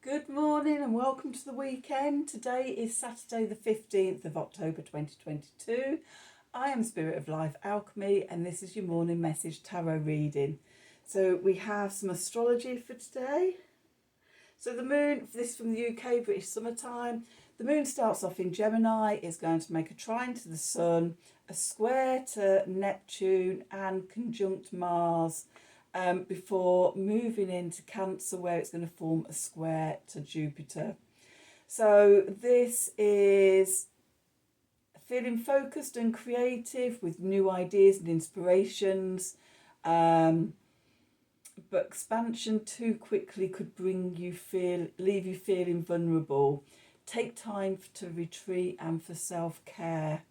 Good morning and welcome to the weekend. Today is Saturday the 15th of October 2022. I am Spirit of Life Alchemy and this is your morning message tarot reading. So we have some astrology for today. So the moon, this is from the UK, British summertime. The moon starts off in Gemini, is going to make a trine to the sun, a square to Neptune and conjunct Mars. Before moving into Cancer, where it's going to form a square to Jupiter. So this is feeling focused and creative with new ideas and inspirations, but expansion too quickly could leave you feeling vulnerable. Take time to retreat and for self-care.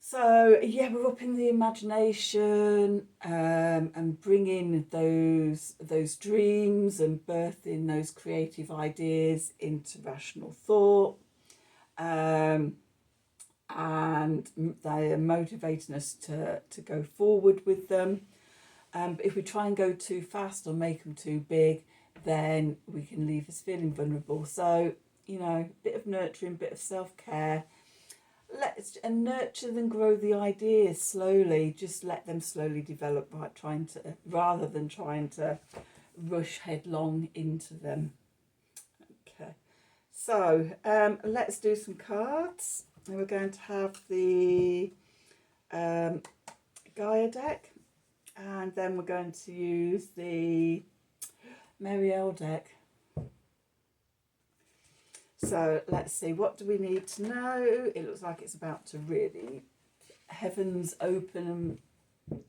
So yeah, we're up in the imagination and bringing those dreams and birthing those creative ideas into rational thought, and they are motivating us to go forward with them. But if we try and go too fast or make them too big, then we can leave us feeling vulnerable. So, you know, a bit of nurturing, bit of self-care. Let's nurture and grow the ideas slowly. Just let them slowly develop by rather than trying to rush headlong into them. Okay, so let's do some cards. And we're going to have the Gaia deck, and then we're going to use the Marielle deck. So let's see, what do we need to know? It looks like it's about to really, heavens open and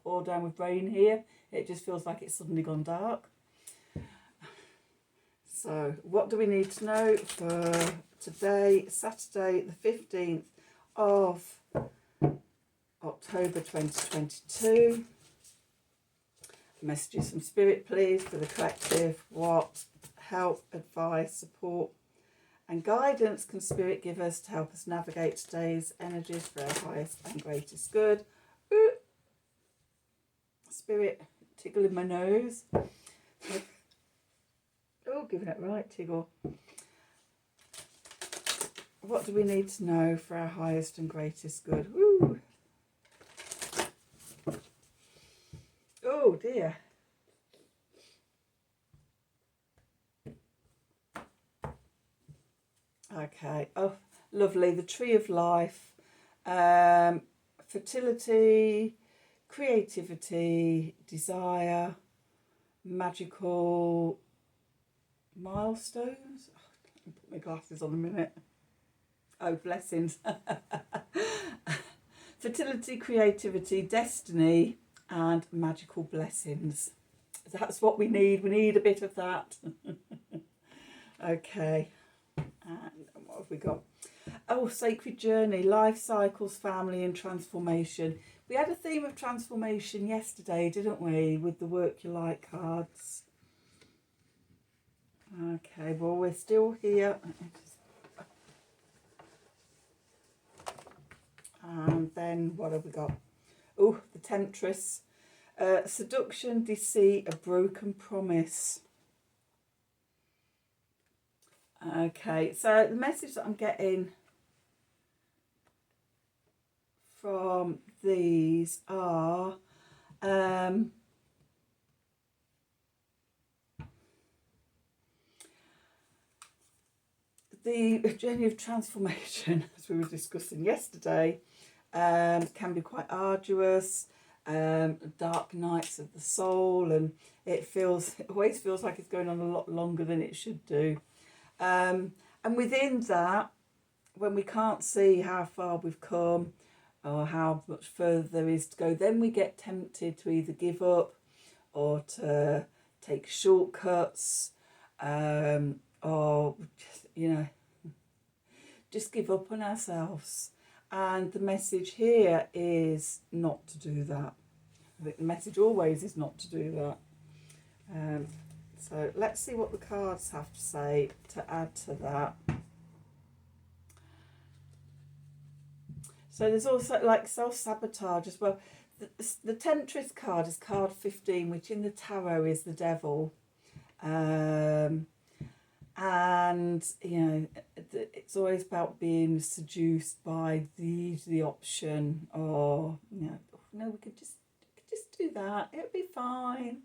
pour down with rain here. It just feels like it's suddenly gone dark. So what do we need to know for today, Saturday the 15th of October 2022? Messages from Spirit, please, for the collective. What help, advice, support and guidance can Spirit give us to help us navigate today's energies for our highest and greatest good? Ooh. Spirit, tickling my nose. Oh, giving it right tickle. What do we need to know for our highest and greatest good? Ooh. Oh dear. Okay, oh, lovely. The Tree of Life, fertility, creativity, desire, magical milestones. Oh, let me put my glasses on a minute. Oh, blessings. Fertility, creativity, destiny, and magical blessings. That's what we need. We need a bit of that. Okay. And what have we got? Oh, sacred journey, life cycles, family and transformation. We had a theme of transformation yesterday, didn't we, with the work you like cards. Okay, well, we're still here. And then what have we got? Oh, the Temptress. Seduction, deceit, a broken promise. Okay, so the message that I'm getting from these are the journey of transformation, as we were discussing yesterday, can be quite arduous, dark nights of the soul, and it always feels like it's going on a lot longer than it should do. And within that, when we can't see how far we've come or how much further there is to go, then we get tempted to either give up or to take shortcuts, or just give up on ourselves. And the message here is not to do that. The message always is not to do that. So let's see what the cards have to say to add to that. So there's also like self-sabotage as well. The Temptress card is card 15, which in the tarot is the devil. And you know, it's always about being seduced by the option, or you know, no, we could just do that, it'll be fine,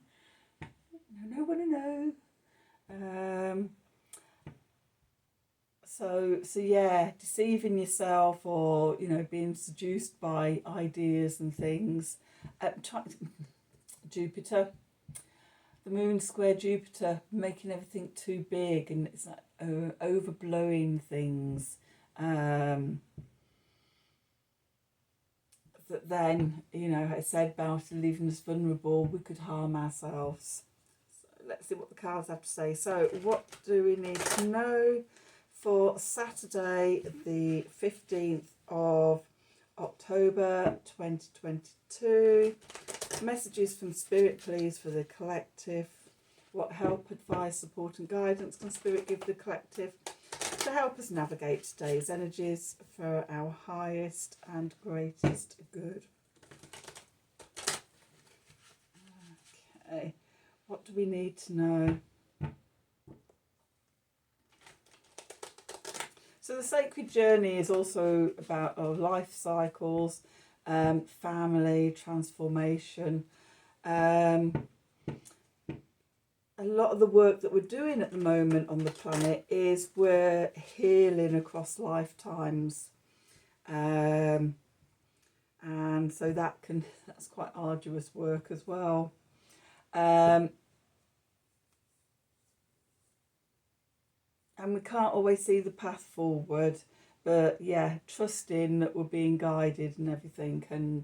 no one will know. So yeah, deceiving yourself, or you know, being seduced by ideas and things. Jupiter, the moon square Jupiter, making everything too big, and it's like overblowing things. That then, you know, I said about leaving us vulnerable, we could harm ourselves. So let's see what the cards have to say. So what do we need to know for Saturday, the 15th of October 2022? Messages from Spirit, please, for the collective. What help, advice, support and guidance can Spirit give the collective to help us navigate today's energies for our highest and greatest good? Okay, what do we need to know? So the sacred journey is also about our life cycles, family, transformation. A lot of the work that we're doing at the moment on the planet is we're healing across lifetimes. And so that's quite arduous work as well. And we can't always see the path forward, but yeah, trusting that we're being guided and everything, and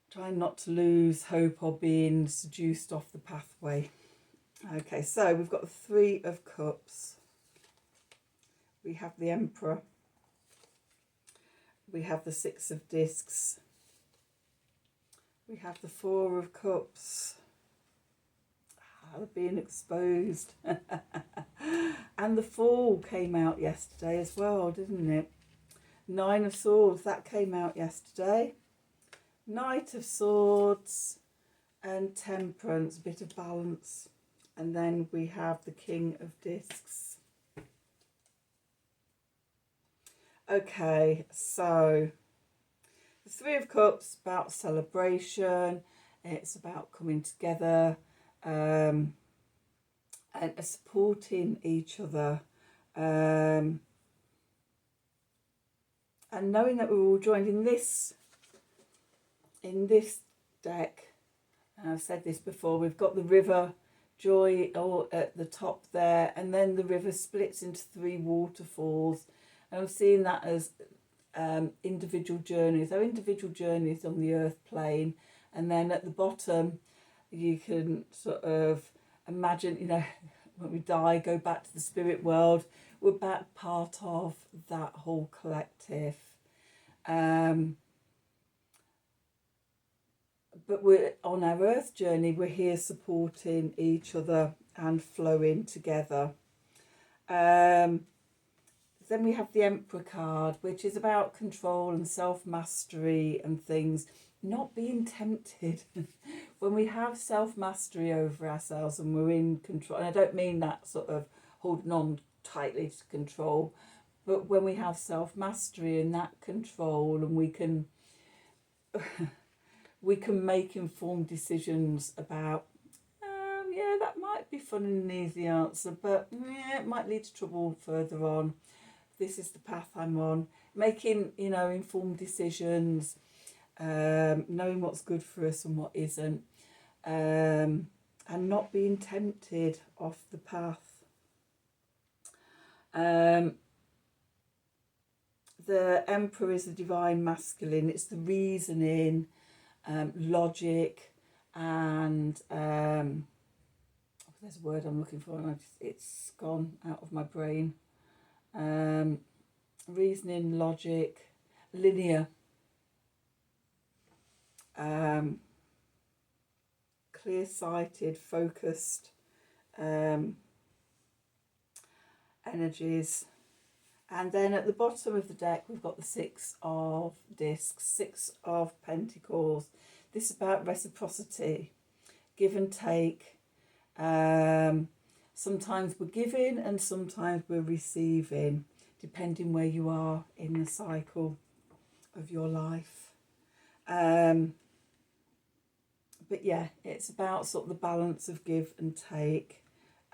trying not to lose hope or being seduced off the pathway. Okay, so we've got the Three of Cups. We have the Emperor. We have the Six of Discs. We have the Four of Cups. Being exposed. And the Fool came out yesterday as well, didn't it? Nine of Swords, that came out yesterday. Knight of Swords and Temperance, a bit of balance. And then we have the King of Discs. Okay, so the Three of Cups, about celebration. It's about coming together, and supporting each other, and knowing that we're all joined in this deck. And I've said this before, we've got the river Joy all at the top there, and then the river splits into three waterfalls, and I'm seeing that as individual journeys, our individual journeys on the earth plane. And then at the bottom you can sort of imagine, you know, when we die, go back to the spirit world, we're back part of that whole collective. But we're on our earth journey, we're here supporting each other and flowing together. Then we have the Emperor card, which is about control and self-mastery and things, not being tempted. When we have self-mastery over ourselves and we're in control, and I don't mean that sort of holding on tightly to control, but when we have self-mastery and that control, and we can make informed decisions about, yeah, that might be fun and an easy answer, but yeah, it might lead to trouble further on. This is the path I'm on. Making, you know, informed decisions, knowing what's good for us and what isn't, and not being tempted off the path. The Emperor is the divine masculine. It's the reasoning, logic, and there's a word I'm looking for and it's gone out of my brain. Reasoning, logic, linear, clear-sighted, focused energies. And then at the bottom of the deck we've got the Six of Discs, Six of Pentacles. This is about reciprocity, give and take, Sometimes we're giving and sometimes we're receiving, depending where you are in the cycle of your life. But yeah, it's about sort of the balance of give and take.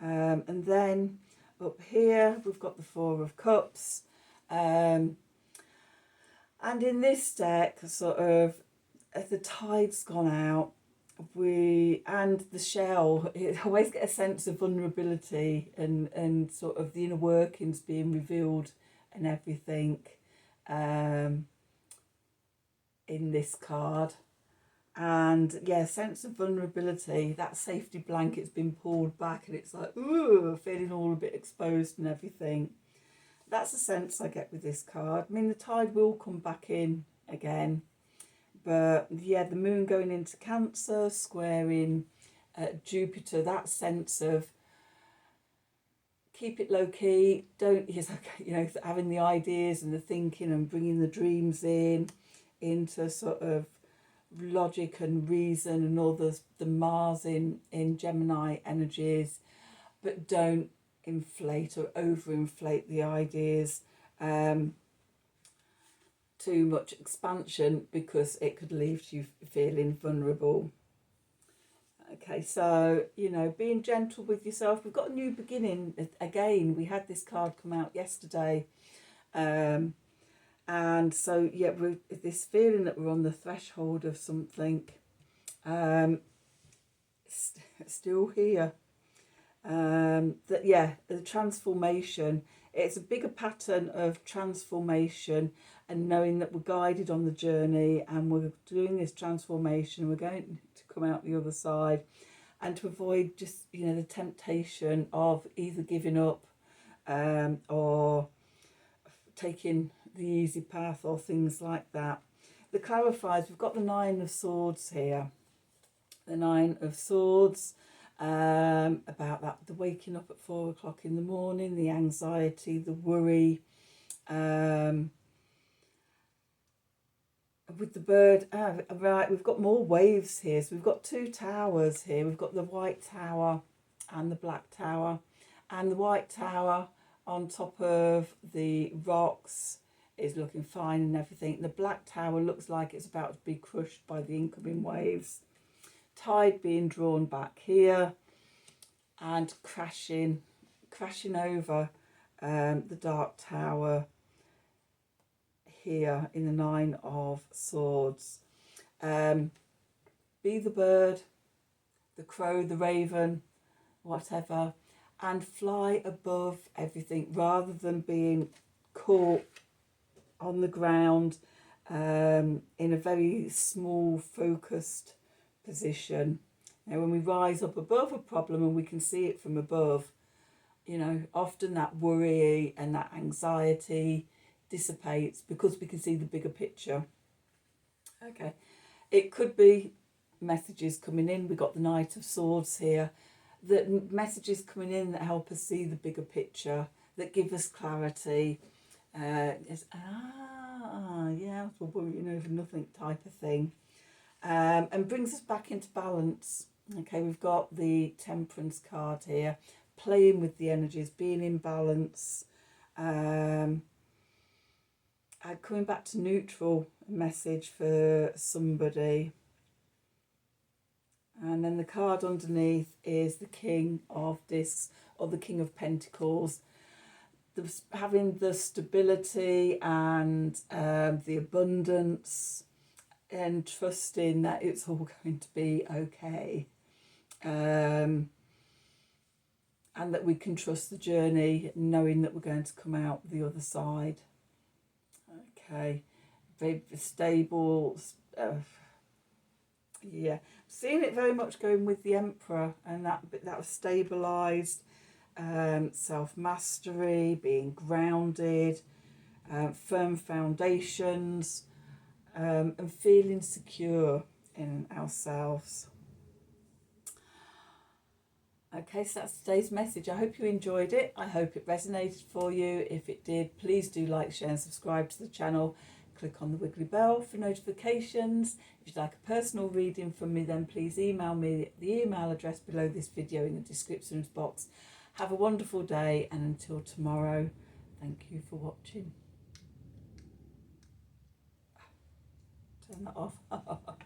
And then up here, we've got the Four of Cups. And in this deck, sort of, as the tide's gone out, and the shell, I always get a sense of vulnerability and sort of the inner workings being revealed and everything in this card. And yeah, sense of vulnerability, that safety blanket's been pulled back and it's like, ooh, feeling all a bit exposed and everything. That's the sense I get with this card. I mean, the tide will come back in again. But yeah, the moon going into Cancer, squaring Jupiter, that sense of keep it low key, don't, having the ideas and the thinking and bringing the dreams into sort of logic and reason and all the Mars in Gemini energies, but don't inflate or overinflate the ideas. Too much expansion, because it could leave you feeling vulnerable. Okay, so, being gentle with yourself. We've got a new beginning again. We had this card come out yesterday. And so, yeah, this feeling that we're on the threshold of something, still here. The transformation. It's a bigger pattern of transformation and knowing that we're guided on the journey and we're doing this transformation. We're going to come out the other side, and to avoid just, the temptation of either giving up or taking the easy path or things like that. The clarifies, we've got the Nine of Swords here. The Nine of Swords, about that, the waking up at 4 o'clock in the morning, the anxiety, the worry. With the bird, right, we've got more waves here. So we've got two towers here. We've got the White Tower and the Black Tower. And the White Tower on top of the rocks is looking fine and everything. The Black Tower looks like it's about to be crushed by the incoming waves. Tide being drawn back here and crashing over the Dark Tower here in the Nine of Swords. Be the bird, the crow, the raven, whatever, and fly above everything rather than being caught on the ground in a very small, focused position. Now, when we rise up above a problem and we can see it from above, often that worry and that anxiety dissipates because we can see the bigger picture. Okay, it could be messages coming in. We've got the Knight of Swords here. That messages coming in that help us see the bigger picture, that give us clarity. We're worrying over nothing type of thing. And brings us back into balance. Okay, we've got the Temperance card here, playing with the energies, being in balance. Coming back to neutral, message for somebody. And then the card underneath is the King of Discs, or the King of Pentacles. Having the stability and the abundance, and trusting that it's all going to be okay. And that we can trust the journey, knowing that we're going to come out the other side. Okay, very stable. Seeing it very much going with the Emperor, and that was stabilised, self-mastery, being grounded, firm foundations, and feeling secure in ourselves. Okay, so that's today's message. I hope you enjoyed it. I hope it resonated for you. If it did, please do like, share and subscribe to the channel. click on the wiggly bell for notifications. If you'd like a personal reading from me, then please email me at the email address below this video in the description box. Have a wonderful day, and until tomorrow, thank you for watching. Turn that off.